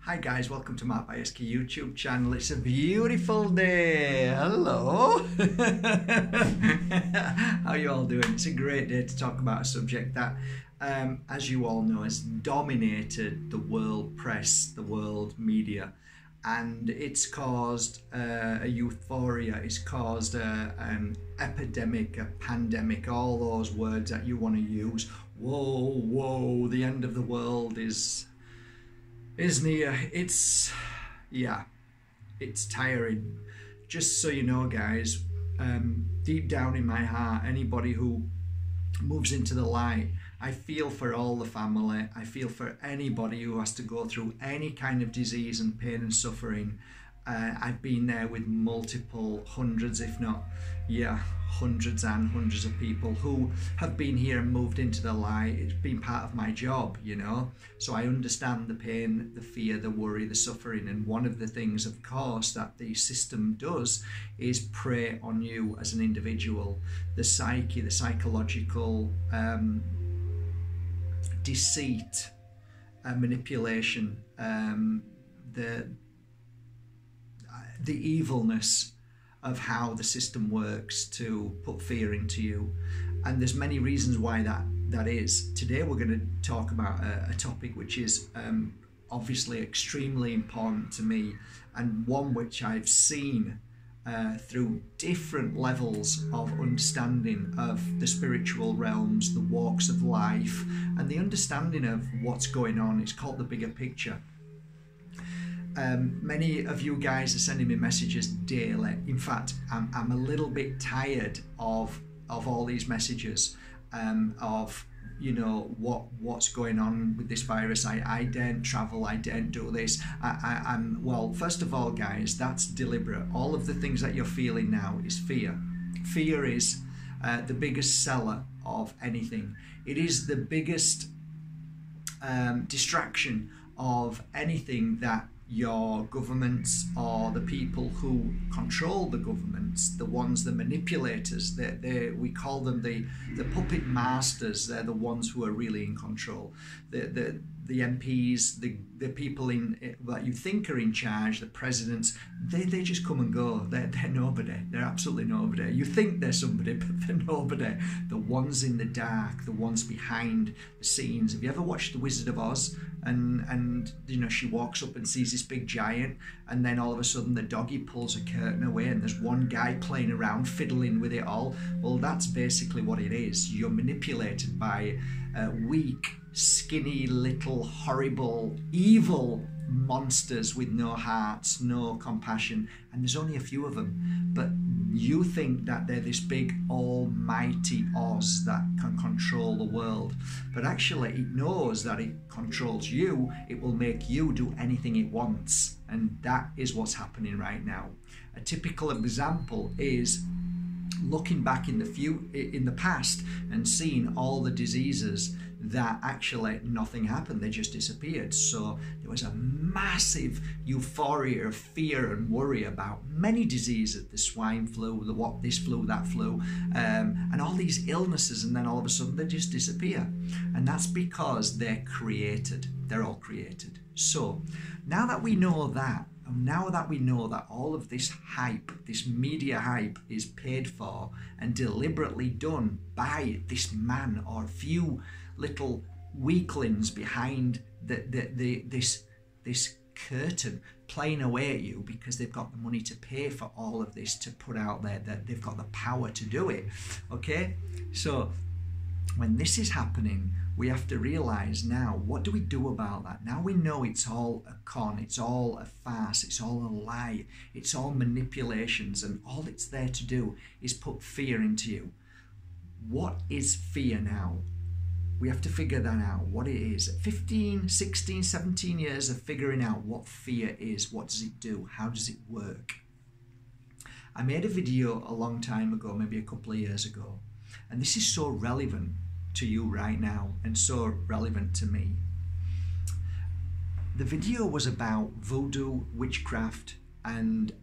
Hi guys, welcome to my Bajerski YouTube channel. It's a beautiful day. Hello. How you all doing? It's a great day to talk about a subject that, as you all know, has dominated the world press, the world media, and it's caused a euphoria, it's caused an epidemic, a pandemic, all those words that you want to use. Whoa, whoa, the end of the world is near. It's tiring. Just so you know, guys, deep down in my heart, anybody who moves into the light, I feel for all the family. I feel for anybody who has to go through any kind of disease and pain and suffering. I've been there with multiple hundreds, if not, hundreds and hundreds of people who have been here and moved into the light. It's been part of my job, you know, so I understand the pain, the fear, the worry, the suffering. And one of the things, of course, that the system does is prey on you as an individual. The psyche, the psychological deceit, manipulation, the evilness of how the system works to put fear into you. And there's many reasons why that is. Today we're going to talk about a topic which is obviously extremely important to me, and one which I've seen through different levels of understanding of the spiritual realms, the walks of life, and the understanding of what's going on. It's called the bigger picture. Many of you guys are sending me messages daily. In fact, I'm a little bit tired of all these messages, of, you know, what's going on with this virus. I daren't travel, I daren't do this. Well, first of all, guys, that's deliberate. All of the things that you're feeling now is fear. Fear is the biggest seller of anything. It is the biggest distraction of anything that your governments, or the people who control the governments, the ones, the manipulators, we call them the puppet masters. They're the ones who are really in control. The MPs, the people that you think are in charge, the presidents, they just come and go. They're nobody. They're absolutely nobody. You think they're somebody, but they're nobody. The ones in the dark, the ones behind the scenes. Have you ever watched The Wizard of Oz? And you know, she walks up and sees this big giant, and then all of a sudden the doggy pulls a curtain away and there's one guy playing around, fiddling with it all. Well, that's basically what it is. You're manipulated by weak, skinny, little, horrible, evil monsters with no hearts, no compassion, and there's only a few of them. But you think that they're this big almighty Oz that can control the world, but actually it knows that it controls you. It will make you do anything it wants, and that is what's happening right now. A typical example is looking back in the past and seeing all the diseases that actually nothing happened, they just disappeared. So there was a massive euphoria of fear and worry about many diseases, the swine flu, this flu, that flu, and all these illnesses, and then all of a sudden they just disappear. And that's because they're created. They're all created. So now that we know that, and now that we know that all of this hype, this media hype, is paid for and deliberately done by this man or few little weaklings behind this curtain, playing away at you because they've got the money to pay for all of this, to put out there, that they've got the power to do it. Okay, so when this is happening, we have to realize now, what do we do about that? Now we know it's all a con, it's all a farce, it's all a lie, it's all manipulations, and all it's there to do is put fear into you. What is fear now? We have to figure that out, what it is. 15, 16, 17 years of figuring out what fear is. What does it do? How does it work? I made a video a long time ago, maybe a couple of years ago, and this is so relevant to you right now and so relevant to me. The video was about voodoo, witchcraft, and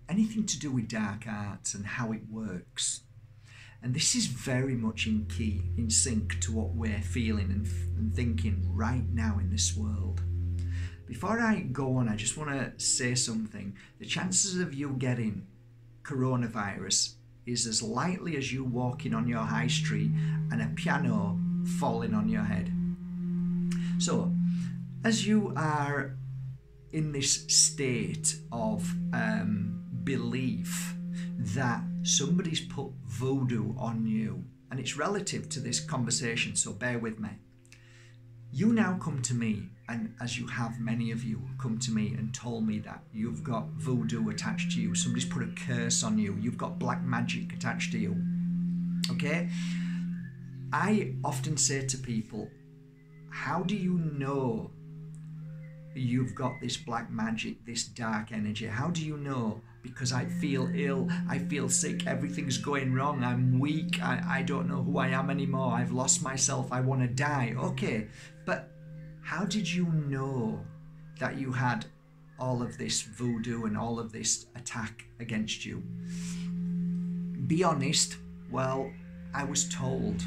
anything to do with dark arts and how it works. And this is very much in sync to what we're feeling and thinking right now in this world. before I go on, I just want to say something. The chances of you getting coronavirus is as likely as you walking on your high street and a piano falling on your head. So, as you are in this state of belief that somebody's put voodoo on you, and it's relative to this conversation, so bear with me. You now come to me, and as you have, many of you come to me and told me that you've got voodoo attached to you, somebody's put a curse on you, you've got black magic attached to you. Okay? I often say to people, how do you know you've got this black magic, this dark energy? How do you know? Because I feel ill, I feel sick, everything's going wrong, I'm weak, I don't know who I am anymore, I've lost myself, I want to die. Okay, but how did you know that you had all of this voodoo and all of this attack against you? Be honest. Well, I was told.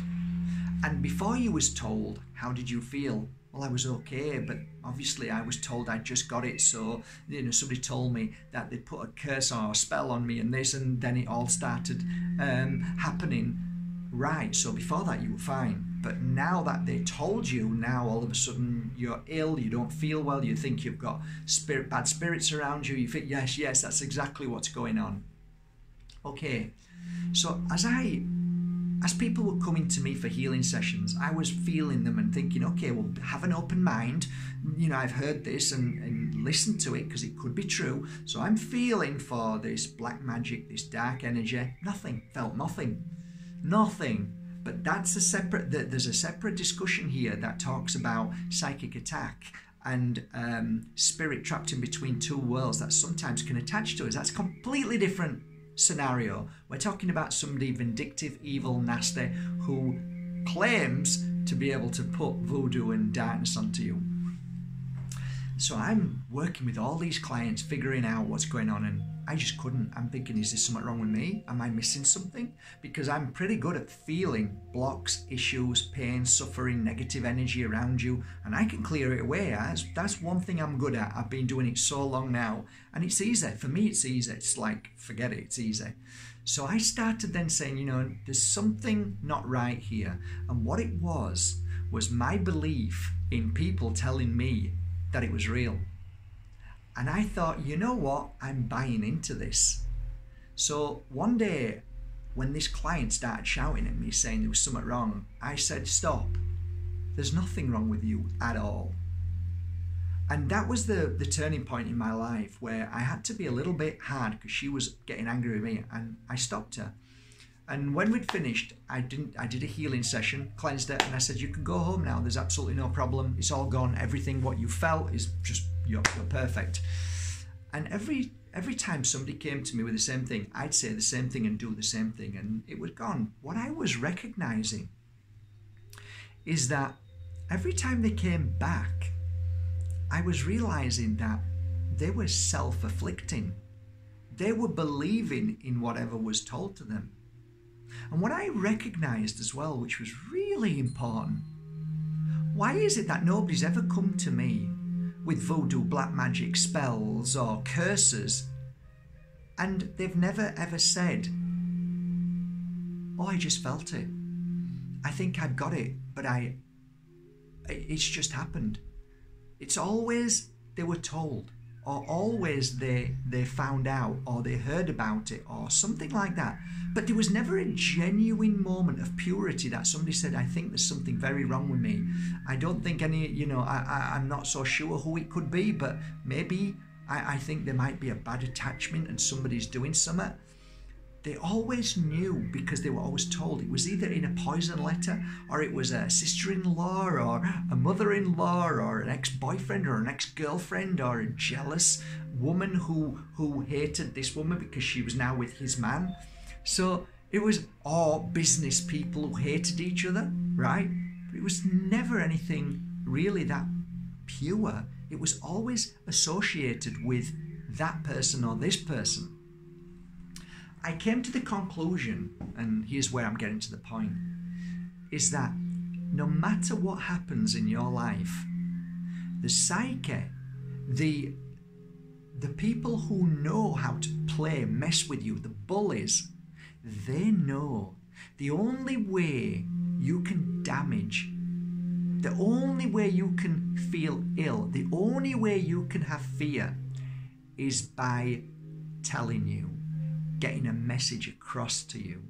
And before you was told, how did you feel? Well, I was okay, but obviously I was told I'd just got it, so, you know, somebody told me that they'd put a curse or a spell on me and this, and then it all started happening. Right, so before that you were fine, but now that they told you, now all of a sudden you're ill, you don't feel well, you think you've got bad spirits around you, you think, yes, that's exactly what's going on. Okay, so as people were coming to me for healing sessions, I was feeling them and thinking, okay, well, have an open mind. You know, I've heard this and listen to it because it could be true. So I'm feeling for this black magic, this dark energy. Nothing, felt nothing. But that's there's a separate discussion here that talks about psychic attack and spirit trapped in between two worlds that sometimes can attach to us. That's completely different scenario. We're talking about somebody vindictive, evil, nasty, who claims to be able to put voodoo and darkness onto you. So I'm working with all these clients, figuring out what's going on, and I just couldn't. I'm thinking, is there something wrong with me? Am I missing something? Because I'm pretty good at feeling blocks, issues, pain, suffering, negative energy around you, and I can clear it away. That's one thing I'm good at. I've been doing it so long now, and it's easy. For me, it's easy. It's like, forget it, it's easy. So I started then saying, you know, there's something not right here. And what it was my belief in people telling me that it was real. And I thought, you know what, I'm buying into this. So one day when this client started shouting at me saying there was something wrong, I said, stop, there's nothing wrong with you at all. And that was the turning point in my life where I had to be a little bit hard because she was getting angry with me, and I stopped her. And when we'd finished, I did a healing session, cleansed it, and I said, you can go home now. There's absolutely no problem. It's all gone. Everything what you felt is just, you're perfect. And every time somebody came to me with the same thing, I'd say the same thing and do the same thing, and it was gone. What I was recognizing is that every time they came back, I was realizing that they were self-afflicting. They were believing in whatever was told to them. And what I recognized as well, which was really important, why is it that nobody's ever come to me with voodoo, black magic, spells or curses, and they've never ever said, oh, I just felt it. I think I've got it, but it's just happened. It's always they were told, or always they found out, or they heard about it, or something like that. But there was never a genuine moment of purity that somebody said, I think there's something very wrong with me. I don't think any, you know, I'm not so sure who it could be, but maybe I think there might be a bad attachment and somebody's doing something. They always knew because they were always told. It was either in a poison letter, or it was a sister-in-law or a mother-in-law or an ex-boyfriend or an ex-girlfriend or a jealous woman who hated this woman because she was now with his man. So it was all business people who hated each other, right? It was never anything really that pure. It was always associated with that person or this person. I came to the conclusion, and here's where I'm getting to the point, is that no matter what happens in your life, the psyche The people who know how to mess with you, the bullies, they know the only way you can damage, the only way you can feel ill, the only way you can have fear is by telling you, getting a message across to you.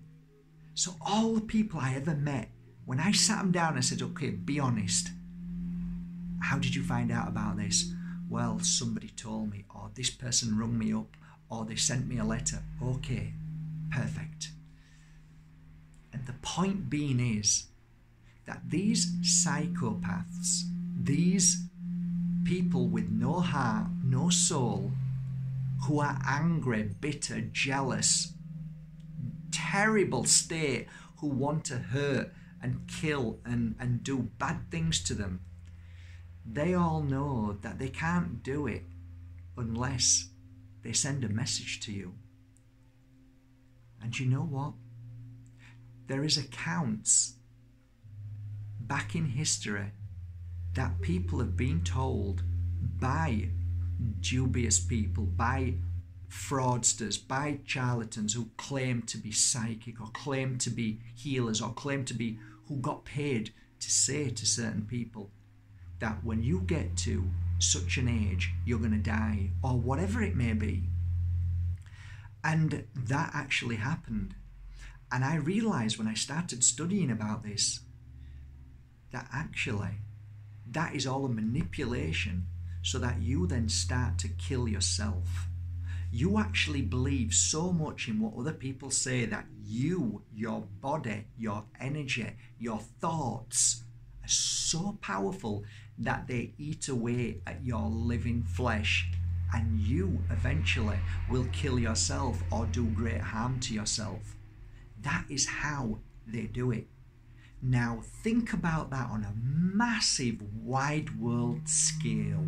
So all the people I ever met, when I sat them down and said, okay, be honest, how did you find out about this? Well, somebody told me, or this person rung me up, or they sent me a letter. Okay, perfect. And the point being is that these psychopaths, these people with no heart, no soul, who are angry, bitter, jealous, terrible state, who want to hurt and kill and do bad things to them, they all know that they can't do it unless they send a message to you. And you know what? There is accounts back in history that people have been told by dubious people, by fraudsters, by charlatans who claim to be psychic or claim to be healers or claim to be, who got paid to say to certain people that when you get to such an age, you're going to die, or whatever it may be. And that actually happened. And I realized when I started studying about this, that actually that is all a manipulation so that you then start to kill yourself. You actually believe so much in what other people say that you, your body, your energy, your thoughts are so powerful that they eat away at your living flesh, and you eventually will kill yourself or do great harm to yourself. That is how they do it. Now think about that on a massive wide world scale.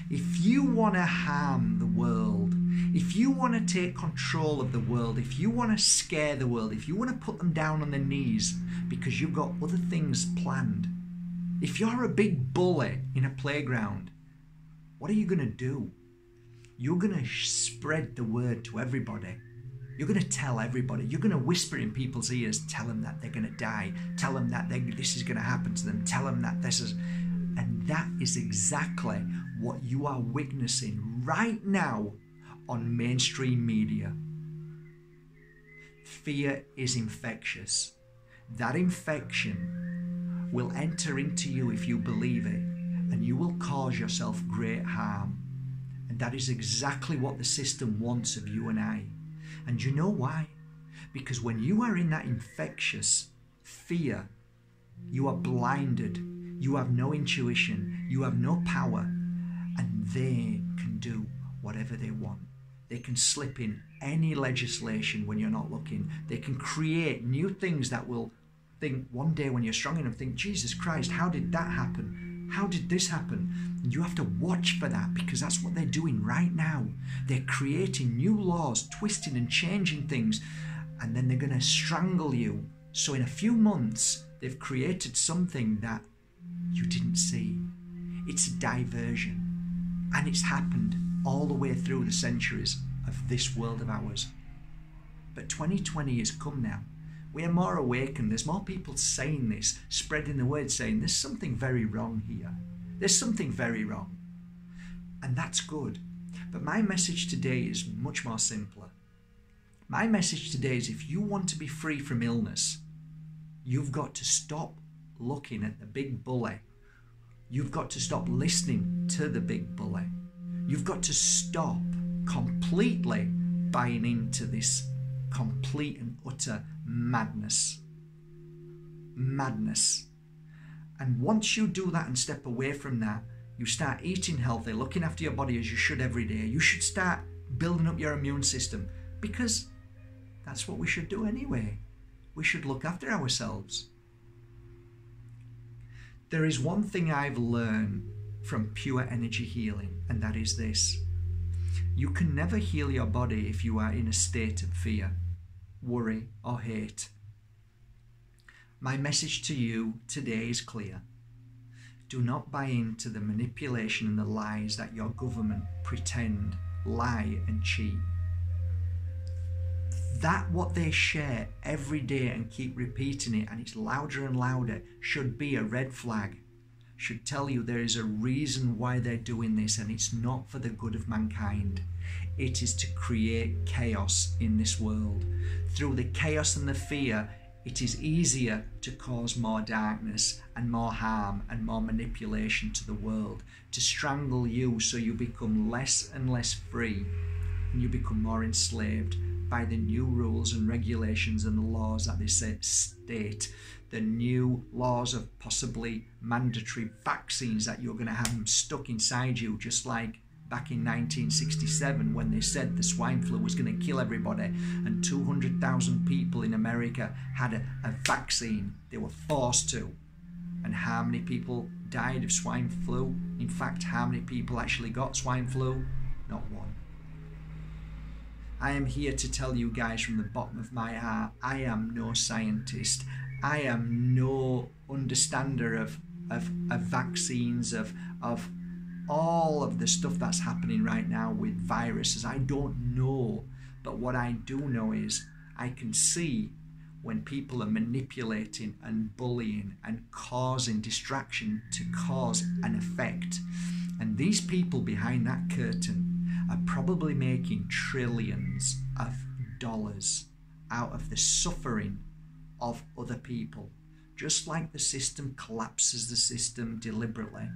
If you want to harm the world, if you want to take control of the world, if you want to scare the world, if you want to put them down on their knees because you've got other things planned, if you're a big bully in a playground, what are you going to do? You're going to spread the word to everybody. You're going to tell everybody. You're going to whisper in people's ears, tell them that they're going to die. Tell them that this is going to happen to them. Tell them that this is... And that is exactly what you are witnessing right now on mainstream media. Fear is infectious. That infection will enter into you if you believe it, and you will cause yourself great harm. And that is exactly what the system wants of you and I. And you know why? Because when you are in that infectious fear, you are blinded. You have no intuition. You have no power. And they can do whatever they want. They can slip in any legislation when you're not looking. They can create new things that will think one day when you're strong enough, think, Jesus Christ, how did that happen? How did this happen? And you have to watch for that, because that's what they're doing right now. They're creating new laws, twisting and changing things, and then they're going to strangle you. So in a few months, they've created something that you didn't see. It's a diversion, and it's happened all the way through the centuries of this world of ours. But 2020 has come now. We are more awakened. There's more people saying this, spreading the word, saying there's something very wrong here. There's something very wrong. And that's good. But my message today is much more simpler. My message today is, if you want to be free from illness, you've got to stop looking at the big bully. You've got to stop listening to the big bully. You've got to stop completely buying into this complete and utter madness. Madness. And once you do that and step away from that, you start eating healthy, looking after your body as you should every day. You should start building up your immune system, because that's what we should do anyway. We should look after ourselves. There is one thing I've learned from pure energy healing, and that is this. You can never heal your body if you are in a state of fear, worry, or hate. My message to you today is clear. Do not buy into the manipulation and the lies that your government pretend, lie and cheat. That what they share every day and keep repeating it, and it's louder and louder, should be a red flag. Should tell you there is a reason why they're doing this, and it's not for the good of mankind. It is to create chaos in this world. Through the chaos and the fear, it is easier to cause more darkness and more harm and more manipulation to the world, to strangle you so you become less and less free, and you become more enslaved by the new rules and regulations and the laws that they state, the new laws of possibly mandatory vaccines that you're going to have them stuck inside you, just like back in 1967 when they said the swine flu was going to kill everybody, and 200,000 people in America had a vaccine. They were forced to. And how many people died of swine flu? In fact, how many people actually got swine flu? Not one. I am here to tell you guys from the bottom of my heart, I am no scientist. I am no understander of vaccines, of all of the stuff that's happening right now with viruses. I don't know. But what I do know is I can see when people are manipulating and bullying and causing distraction to cause an effect. And these people behind that curtain are probably making trillions of dollars out of the suffering of other people. Just like the system collapses the system deliberately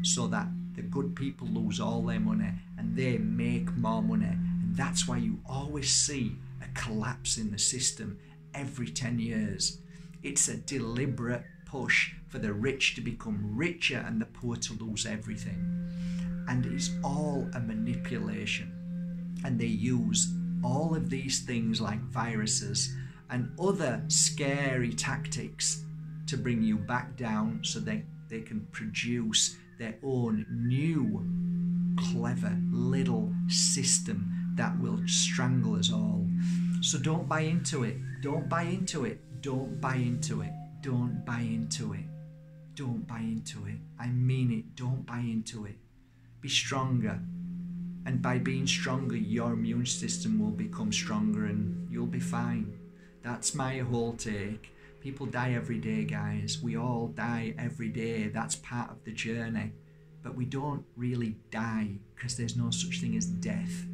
so that the good people lose all their money and they make more money. And that's why you always see a collapse in the system every 10 years. It's a deliberate push for the rich to become richer and the poor to lose everything. And it's all a manipulation. And they use all of these things like viruses and other scary tactics to bring you back down so they can produce their own new clever little system that will strangle us all. So don't buy into it. Don't buy into it. Don't buy into it. Don't buy into it. Don't buy into it. I mean it. Don't buy into it. Be stronger. And by being stronger, your immune system will become stronger and you'll be fine. That's my whole take. People die every day, guys. We all die every day. That's part of the journey. But we don't really die because there's no such thing as death.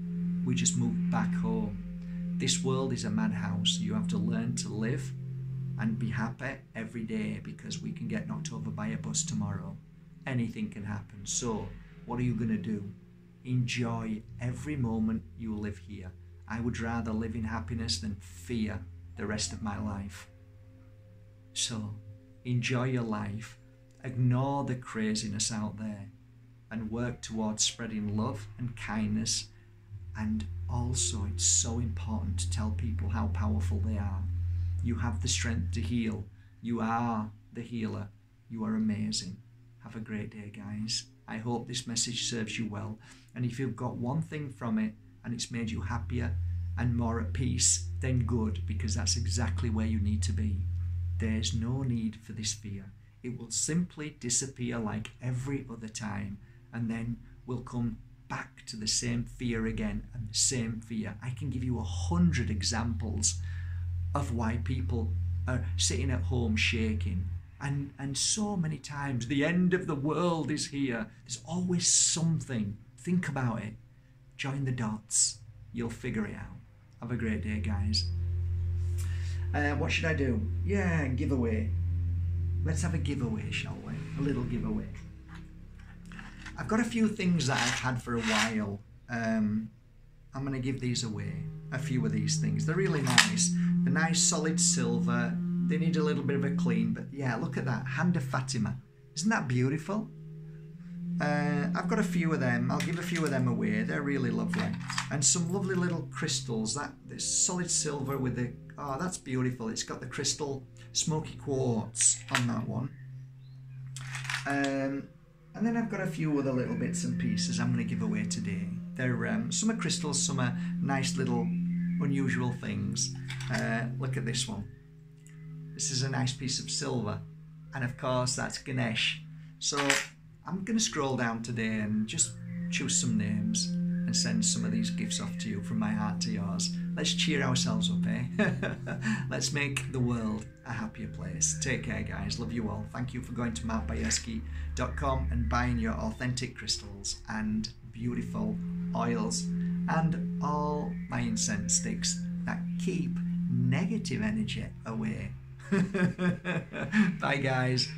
We just move back home. This world is a madhouse. You have to learn to live and be happy every day because we can get knocked over by a bus tomorrow. Anything can happen. So what are you going to do? Enjoy every moment you live here. I would rather live in happiness than fear the rest of my life. So enjoy your life, ignore the craziness out there, and work towards spreading love and kindness. And also, it's so important to tell people how powerful they are. You have the strength to heal. You are the healer. You are amazing. Have a great day, guys. I hope this message serves you well. And if you've got one thing from it and it's made you happier and more at peace, then good, because that's exactly where you need to be. There's no need for this fear. It will simply disappear like every other time, and then we'll come back to the same fear again and the same fear. I can give you 100 examples of why people are sitting at home shaking. And so many times, the end of the world is here. There's always something. Think about it. Join the dots. You'll figure it out. Have a great day, guys. What should I do? Yeah, giveaway. Let's have a giveaway, shall we? A little giveaway. I've got a few things that I've had for a while. I'm going to give these away. A few of these things. They're really nice. They're nice, solid silver. They need a little bit of a clean, but yeah, look at that. Hand of Fatima. Isn't that beautiful? I've got a few of them. I'll give a few of them away. They're really lovely. And some lovely little crystals. This solid silver with the... Oh, that's beautiful. It's got the crystal smoky quartz on that one. And then I've got a few other little bits and pieces I'm going to give away today. They're some are crystals, some are nice little unusual things. Look at this one. This is a nice piece of silver. And of course, that's Ganesh. So I'm going to scroll down today and just choose some names and send some of these gifts off to you from my heart to yours. Let's cheer ourselves up, eh? Let's make the world a happier place. Take care, guys. Love you all. Thank you for going to Bajerski.com and buying your authentic crystals and beautiful oils and all my incense sticks that keep negative energy away. Bye, guys.